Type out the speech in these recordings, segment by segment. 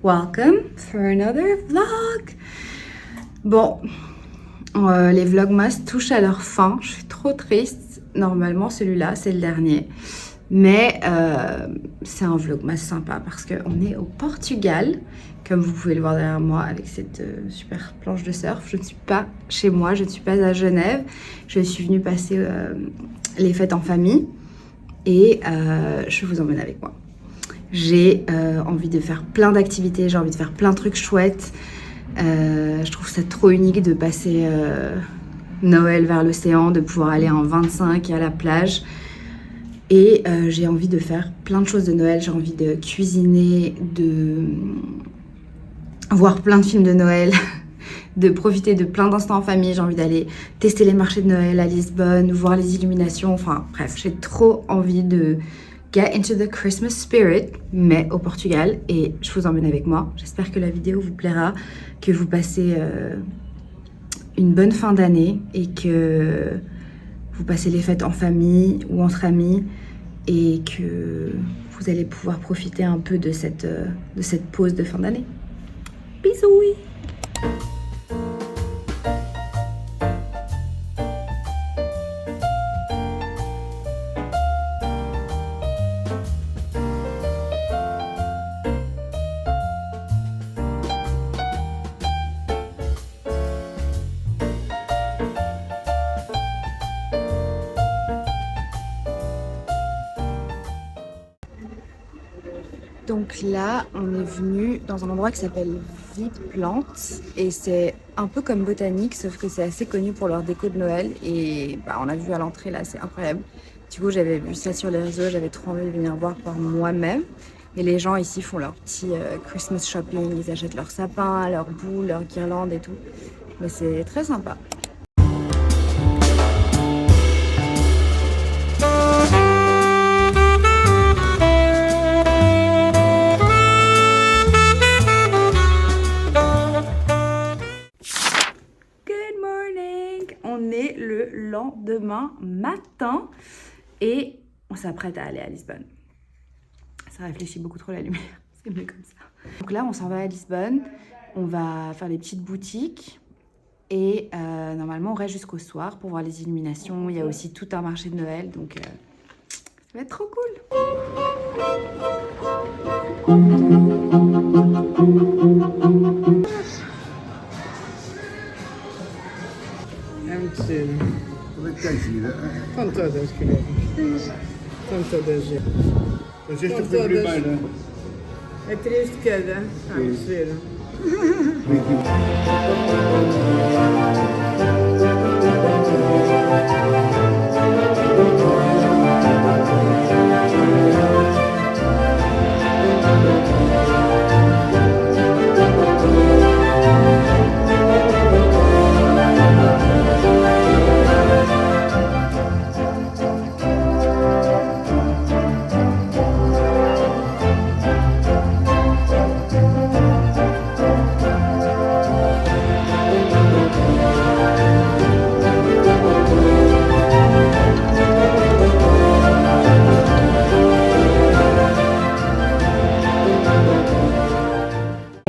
Welcome for another vlog. Bon, les vlogmas touchent à leur fin. Je suis trop triste. Normalement, celui-là, c'est le dernier. Mais c'est un vlogmas sympa parce qu'on est au Portugal. Comme vous pouvez le voir derrière moi avec cette super planche de surf. Je ne suis pas chez moi, je ne suis pas à Genève. Je suis venue passer les fêtes en famille. Et je vous emmène avec moi. J'ai envie de faire plein d'activités, j'ai envie de faire plein de trucs chouettes. Je trouve ça trop unique de passer Noël vers l'océan, de pouvoir aller en 25 à la plage. Et j'ai envie de faire plein de choses de Noël. J'ai envie de cuisiner, de voir plein de films de Noël, de profiter de plein d'instants en famille. J'ai envie d'aller tester les marchés de Noël à Lisbonne, voir les illuminations. Enfin bref, j'ai trop envie de get into the Christmas spirit, mais au Portugal. Et je vous emmène avec moi. J'espère que la vidéo vous plaira, que vous passez une bonne fin d'année et que vous passez les fêtes en famille ou entre amis et que vous allez pouvoir profiter un peu de cette pause de fin d'année. Bisous! Donc là, on est venu dans un endroit qui s'appelle Viplante et c'est un peu comme Botanique, sauf que c'est assez connu pour leur déco de Noël et on a vu à l'entrée là, c'est incroyable. Du coup, j'avais vu ça sur les réseaux, j'avais trop envie de venir voir par moi-même. Et les gens ici font leur petit Christmas shopping, ils achètent leurs sapins, leurs boules, leurs guirlandes et tout. Mais c'est très sympa. On est le lendemain matin et on s'apprête à aller à Lisbonne. Ça réfléchit beaucoup trop la lumière, c'est mieux comme ça. Donc là, on s'en va à Lisbonne, on va faire des petites boutiques et normalement, on reste jusqu'au soir pour voir les illuminations. Il y a aussi tout un marché de Noël, donc ça va être trop cool. Estão todas, querida. Estão todas. Mas esta foi a primeira. É 3 de cada. Vamos ver.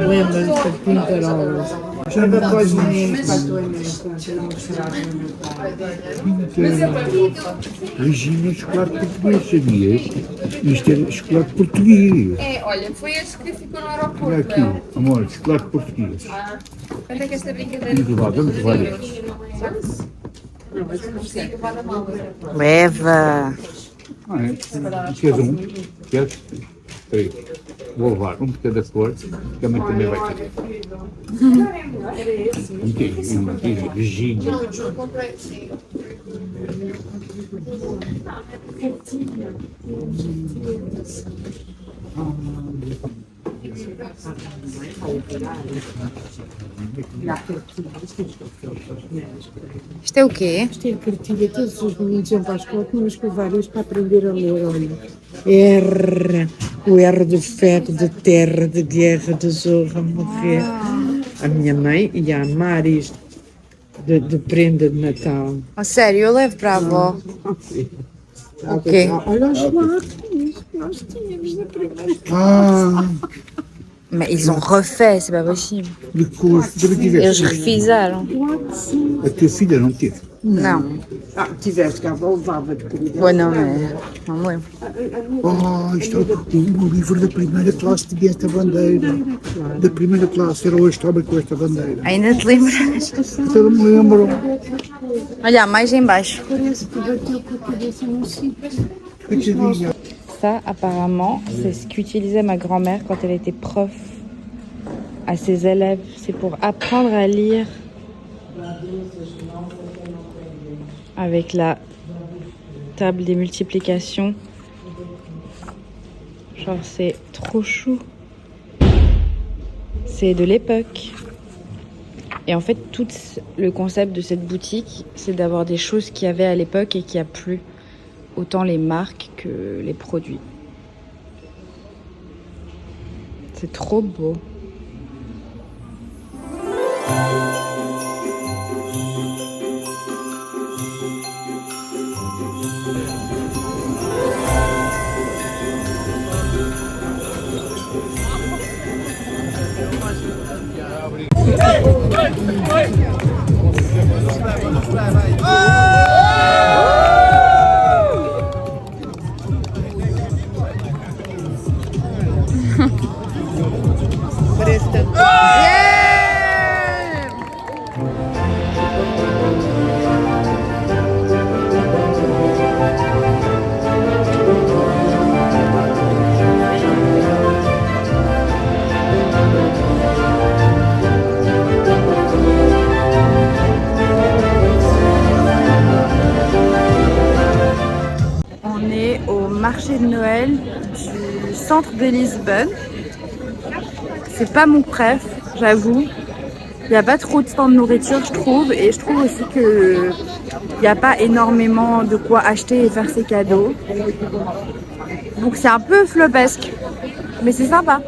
Lembra-se de pintarolas. Leva para os meninos, para a tua mãe, Regina, chocolate português, sabias? Isto é chocolate português. É, olha, foi esse que ficou no Olha aeroporto. aqui, amor, chocolate português. Quanto é que esta brincadeira? Vamos levar Leva! Queres um? Queres? 3. Vou levar um de cada cor, que a mãe também vai querer. Regina. Eu comprei, sim. Isto é o quê? Isto é cartilha, todos os meninos iam para a escola, tínhamos que levar isto para aprender a ler, olha. R, o R de ferro, de terra, de guerra, de zorra, morrer. A minha mãe ia amar isto, de prenda de Natal. Oh, sério, eu levo para a avó. Ok. Olha os lápis que nós tínhamos na primeira. Mais ils ont refait, c'est pas possible. Dove tiveste? Eles refizeram. A tua filha não teve? Não. Ah, tiveste cá, levava-te, querida. Bom, não, não lembro. Oh, isto é o livro da primeira classe tinha esta bandeira. Da primeira classe, era hoje estava com esta bandeira. Ainda te lembras? Eu não me lembro. Olha, mais em baixo. Parece que bateu com a cabeça num sítio. Coitadinha. Ça, apparemment, c'est ce qu'utilisait ma grand-mère quand elle était prof à ses élèves. C'est pour apprendre à lire avec la table des multiplications. Genre, c'est trop chou. C'est de l'époque. Et en fait, tout le concept de cette boutique, c'est d'avoir des choses qu'il y avait à l'époque et qu'il n'y a plus. Autant les marques que les produits. C'est trop beau. On est au marché de Noël du centre de Lisbonne. C'est pas mon préf, j'avoue. Il n'y a pas trop de stands de nourriture, je trouve. Et je trouve aussi que il n'y a pas énormément de quoi acheter et faire ses cadeaux. Donc c'est un peu flopesque. Mais c'est sympa.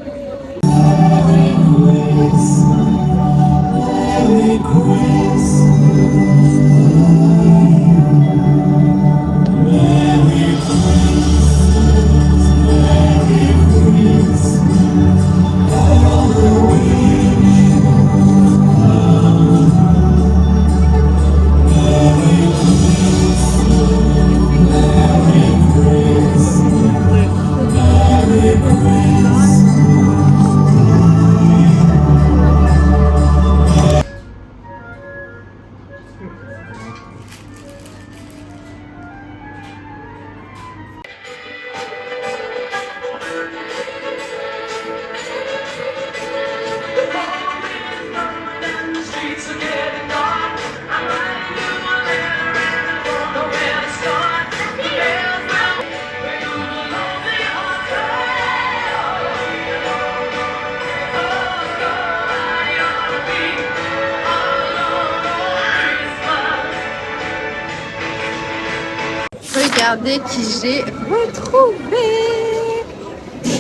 Regardez qui j'ai retrouvé.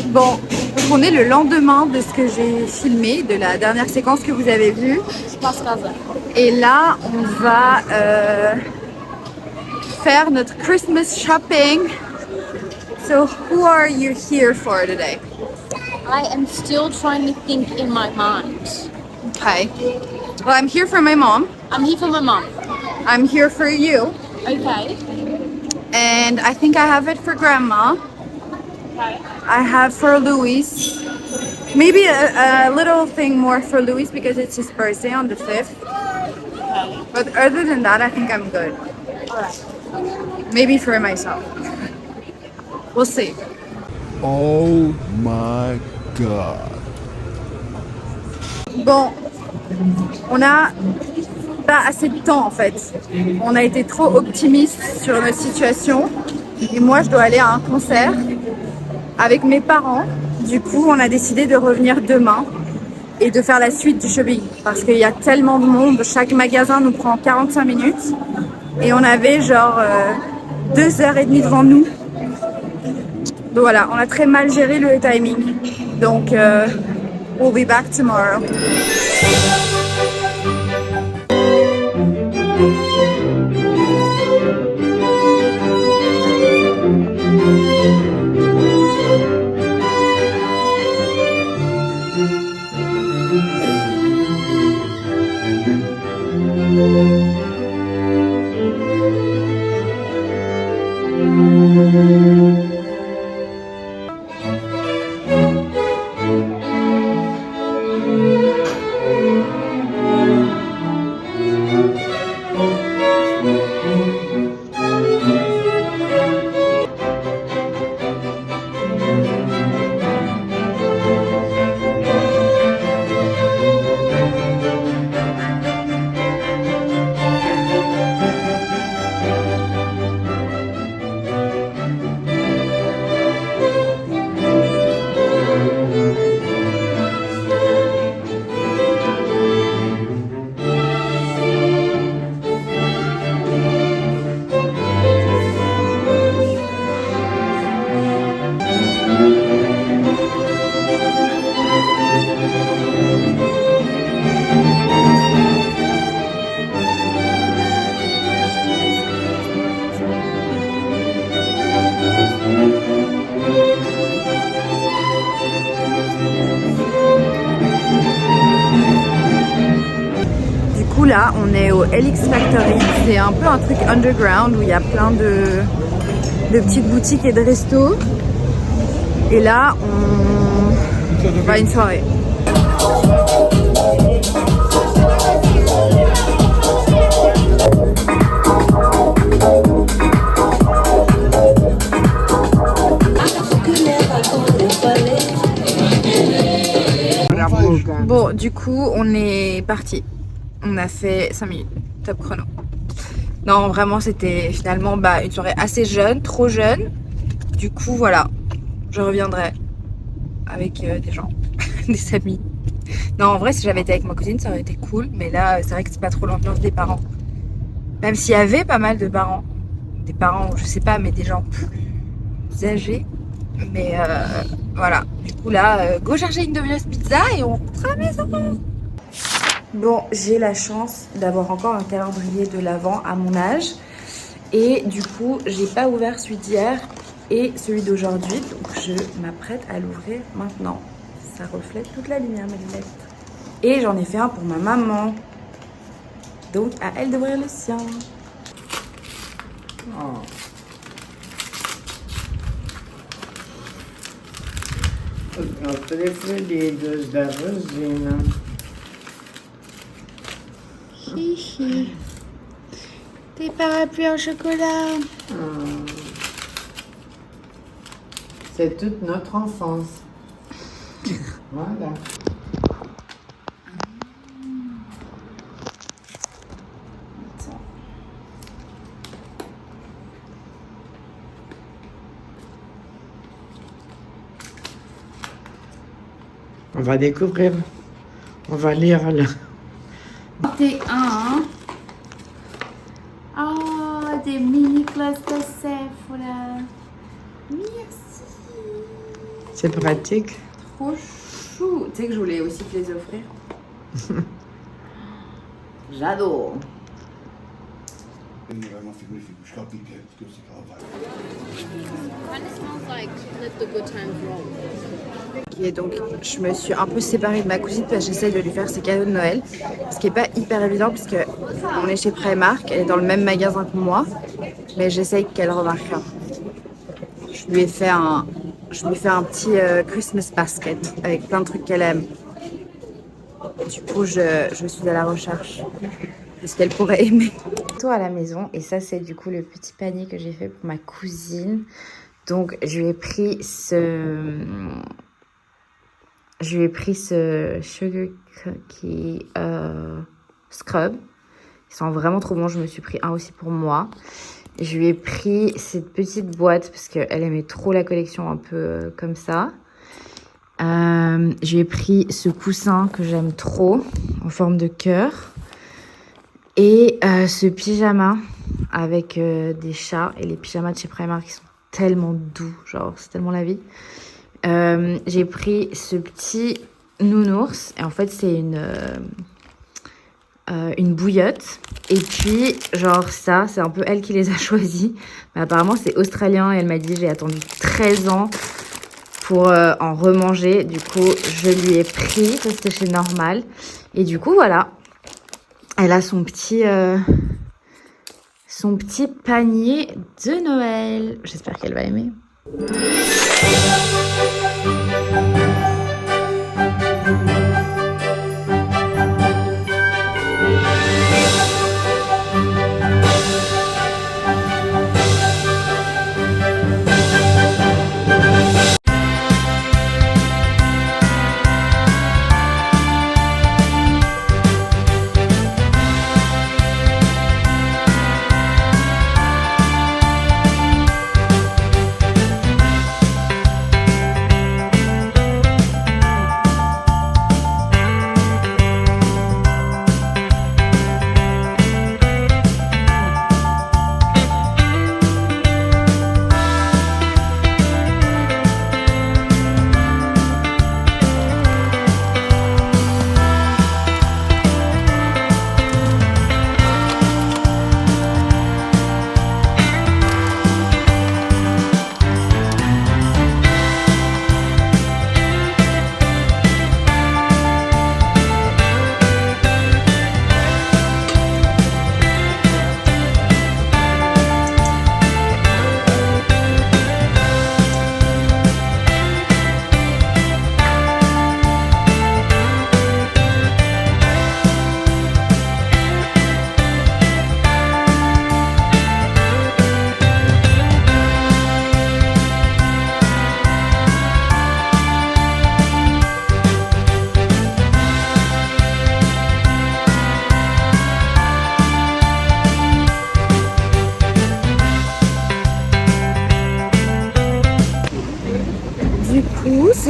Bon, donc on est le lendemain de ce que j'ai filmé, de la dernière séquence que vous avez vue. Et là, on va faire notre Christmas shopping. So, who are you here for today? I am still trying to think in my mind. Okay. Well, I'm here for my mom. I'm here for my mum. I'm here for you. Okay. And I think I have it for grandma. Okay. I have for Louis. Maybe a little thing more for Louis because it's his birthday on the 5th. Okay. But other than that, I think I'm good. Alright. Maybe for myself. We'll see. Oh my God. Bon, on n'a pas assez de temps en fait. On a été trop optimiste sur notre situation. Et moi, je dois aller à un concert avec mes parents. Du coup, on a décidé de revenir demain et de faire la suite du shopping. Parce qu'il y a tellement de monde. Chaque magasin nous prend 45 minutes. Et on avait genre 2h30 devant nous. Donc voilà, on a très mal géré le timing. Donc, we'll be back tomorrow. Du coup là on est au LX Factory, c'est un peu un truc underground où il y a plein de petites boutiques et de restos. Et là on va à une soirée. Bon, du coup, on est parti. On a fait 5 minutes, top chrono. Non, vraiment, c'était finalement une soirée assez jeune, trop jeune. Du coup, voilà, je reviendrai avec des gens, des amis. Non, en vrai, si j'avais été avec ma cousine, ça aurait été cool. Mais là, c'est vrai que c'est pas trop l'ambiance des parents. Même s'il y avait pas mal de parents. Des parents, je sais pas, mais des gens plus âgés. Mais voilà, du coup là, go chercher une Domino's Pizza et on rentre à la maison. Bon, j'ai la chance d'avoir encore un calendrier de l'Avent à mon âge. Et du coup, j'ai pas ouvert celui d'hier et celui d'aujourd'hui. Donc je m'apprête à l'ouvrir maintenant. Ça reflète toute la lumière, mes lunettes. Et j'en ai fait un pour ma maman. Donc à elle d'ouvrir le sien. Oh. Os preferidos da Rosina. Chichi. Tes parapluies en chocolat. C'est toute notre enfance. Voilà. On va découvrir. On va lire là. T'es un. Oh, des mini classes de Sephora. Merci. C'est pratique. Trop chou. Tu sais que je voulais aussi te les offrir. J'adore. Kind of smells like let the good times roll. Et donc, je me suis un peu séparée de ma cousine parce que j'essaye de lui faire ses cadeaux de Noël. Ce qui n'est pas hyper évident puisque on est chez Primark, elle est dans le même magasin que moi. Mais j'essaye qu'elle remarque rien. Je lui ai fait un petit Christmas basket avec plein de trucs qu'elle aime. Du coup, je suis à la recherche de ce qu'elle pourrait aimer. Retour à la maison et ça c'est du coup le petit panier que j'ai fait pour ma cousine. Donc je lui ai pris ce Sugar Cookie Scrub. Ils sont vraiment trop bons. Je me suis pris un aussi pour moi. Je lui ai pris cette petite boîte parce qu'elle aimait trop la collection un peu comme ça. Je lui ai pris ce coussin que j'aime trop en forme de cœur. Et ce pyjama avec des chats. Et les pyjamas de chez Primark qui sont tellement doux. Genre, c'est tellement la vie. J'ai pris ce petit nounours. Et en fait, c'est une bouillotte. Et puis, genre ça, c'est un peu elle qui les a choisis. Mais apparemment, c'est australien. Et elle m'a dit, j'ai attendu 13 ans pour en remanger. Du coup, je lui ai pris. Ça, c'était chez Normal. Et du coup, voilà. Elle a son petit panier de Noël. J'espère qu'elle va aimer.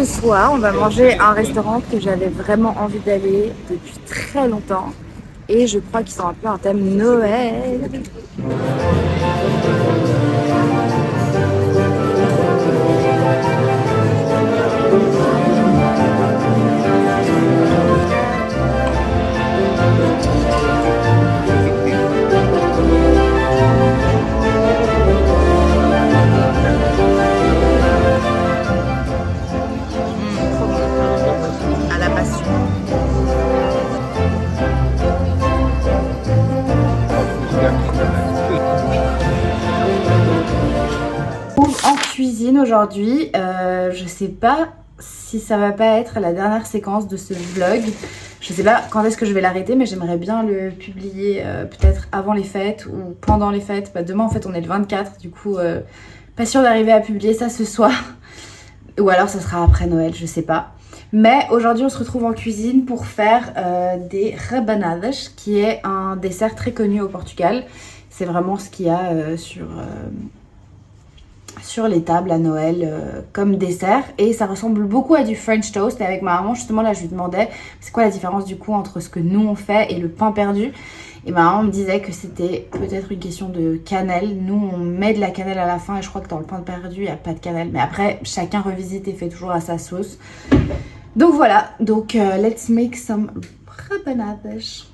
ce soir, on va manger à un restaurant que j'avais vraiment envie d'aller depuis très longtemps. Et je crois qu'ils sont un peu un thème Noël. À la passion. En cuisine aujourd'hui, je sais pas si ça va pas être la dernière séquence de ce vlog. Je sais pas quand est-ce que je vais l'arrêter, mais j'aimerais bien le publier peut-être avant les fêtes ou pendant les fêtes. Bah, demain en fait on est le 24, du coup pas sûr d'arriver à publier ça ce soir. Ou alors ça sera après Noël, je sais pas. Mais aujourd'hui on se retrouve en cuisine pour faire des rebanadas, qui est un dessert très connu au Portugal. C'est vraiment ce qu'il y a sur les tables à Noël comme dessert, et ça ressemble beaucoup à du French toast. Et avec ma maman justement là je lui demandais c'est quoi la différence du coup entre ce que nous on fait et le pain perdu, et ma maman me disait que c'était peut-être une question de cannelle. Nous on met de la cannelle à la fin et je crois que dans le pain perdu il n'y a pas de cannelle, mais après chacun revisite et fait toujours à sa sauce. Donc voilà, donc let's make some rebanadas.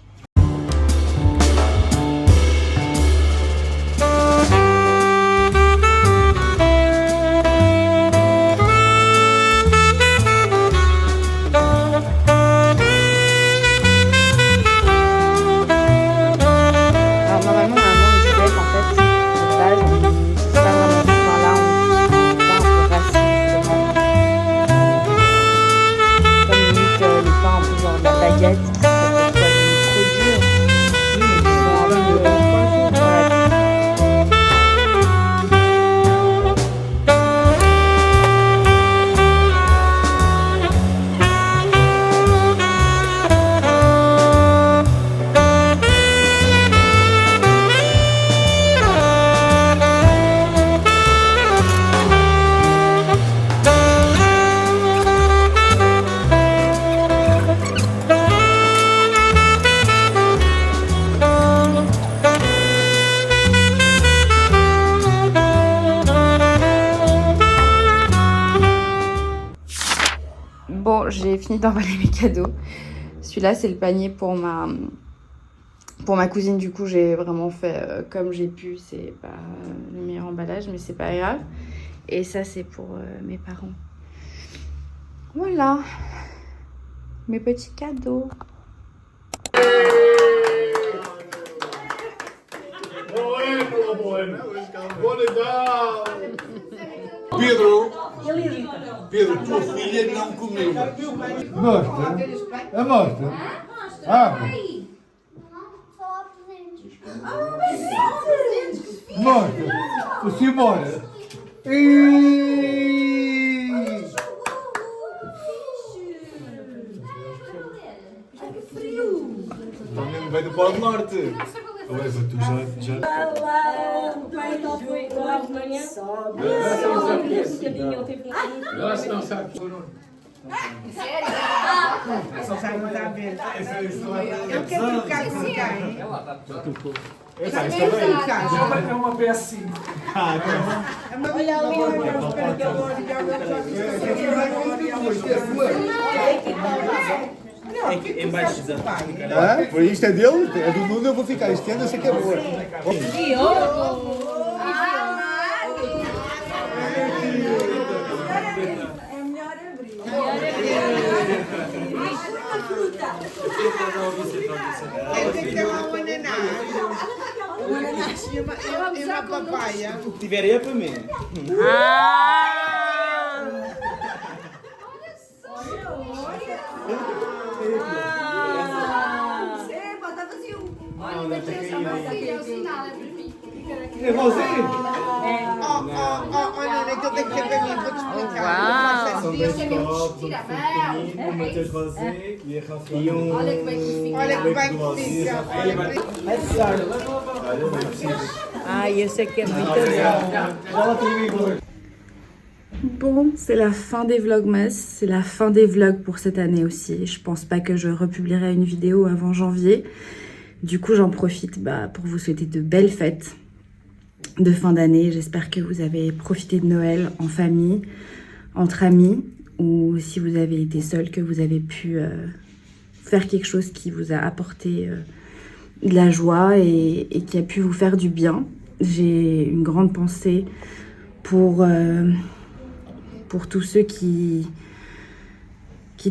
Bon, j'ai fini d'emballer mes cadeaux. Celui-là, c'est le panier pour ma cousine. Du coup, j'ai vraiment fait comme j'ai pu. C'est pas le meilleur emballage, mais c'est pas grave. Et ça, c'est pour mes parents. Voilà. Mes petits cadeaux. Pedro, tua filha não comeu. Mostra. A mostra. Abre. Mostra. Você embora. Também veio do Polo Norte. Ou Eva, tu já... Elas não sabem. Só sabe não tá vendo. Eu quero ficar com quem? Essa aí também. É uma pecinha. Olha ali, olha os predadores de água. Embaixo da... Ah, por isto é dele, é do Nuno, eu vou ficar. Este ano eu sei que é boa. Tem que ter uma ananás e uma papaya. Se tiver aí é para mim. É você? Olha, então tem que ter para mim, vou-te explicar. São dois copos, um pequenino, um Matheus Rosé e a Rafael. Olha que bem que fica. Olha que bem que fica. Olha, bem preciso. Ai, esse aqui é muito bom. Ela tem igual. Bon, c'est la fin des Vlogmas, c'est la fin des vlogs pour cette année aussi. Je pense pas que je republierai une vidéo avant janvier. Du coup, j'en profite pour vous souhaiter de belles fêtes de fin d'année. J'espère que vous avez profité de Noël en famille, entre amis, ou si vous avez été seul, que vous avez pu faire quelque chose qui vous a apporté de la joie et qui a pu vous faire du bien. J'ai une grande pensée pour tous ceux qui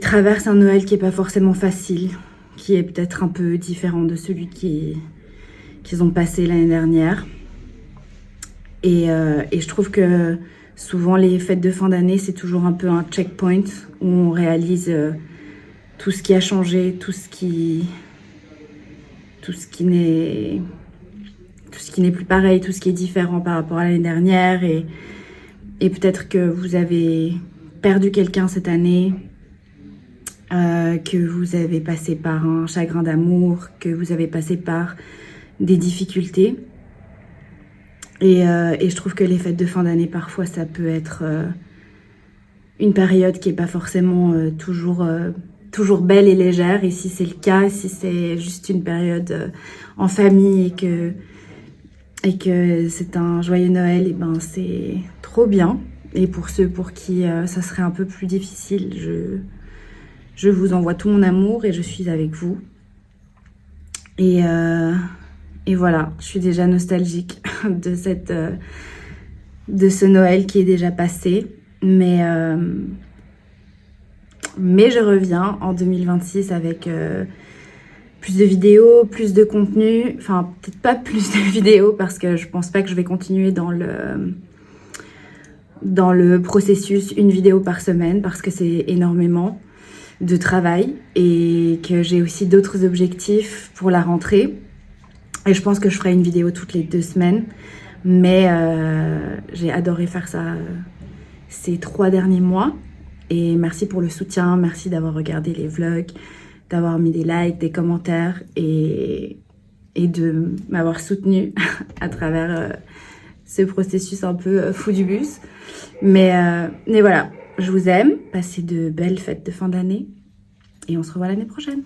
traversent un Noël qui n'est pas forcément facile, qui est peut-être un peu différent de celui qu'ils ont passé l'année dernière. Et je trouve que souvent les fêtes de fin d'année, c'est toujours un peu un checkpoint où on réalise tout ce qui a changé, tout ce qui n'est plus pareil, tout ce qui est différent par rapport à l'année dernière. Et peut-être que vous avez perdu quelqu'un cette année, que vous avez passé par un chagrin d'amour, que vous avez passé par des difficultés. Et je trouve que les fêtes de fin d'année, parfois, ça peut être une période qui n'est pas forcément toujours belle et légère. Et si c'est le cas, si c'est juste une période en famille et que c'est un joyeux Noël, et ben c'est trop bien. Et pour ceux pour qui ça serait un peu plus difficile, je vous envoie tout mon amour et je suis avec vous. Et voilà, je suis déjà nostalgique de ce Noël qui est déjà passé. Mais je reviens en 2026 avec plus de vidéos, plus de contenu. Enfin, peut-être pas plus de vidéos parce que je pense pas que je vais continuer dans le processus une vidéo par semaine parce que c'est énormément de travail et que j'ai aussi d'autres objectifs pour la rentrée. Et je pense que je ferai une vidéo toutes les 2 semaines. Mais j'ai adoré faire ça ces 3 derniers mois. Et merci pour le soutien, merci d'avoir regardé les vlogs, d'avoir mis des likes, des commentaires et de m'avoir soutenu à travers ce processus un peu fou du bus. Mais voilà, je vous aime, passez de belles fêtes de fin d'année et on se revoit l'année prochaine.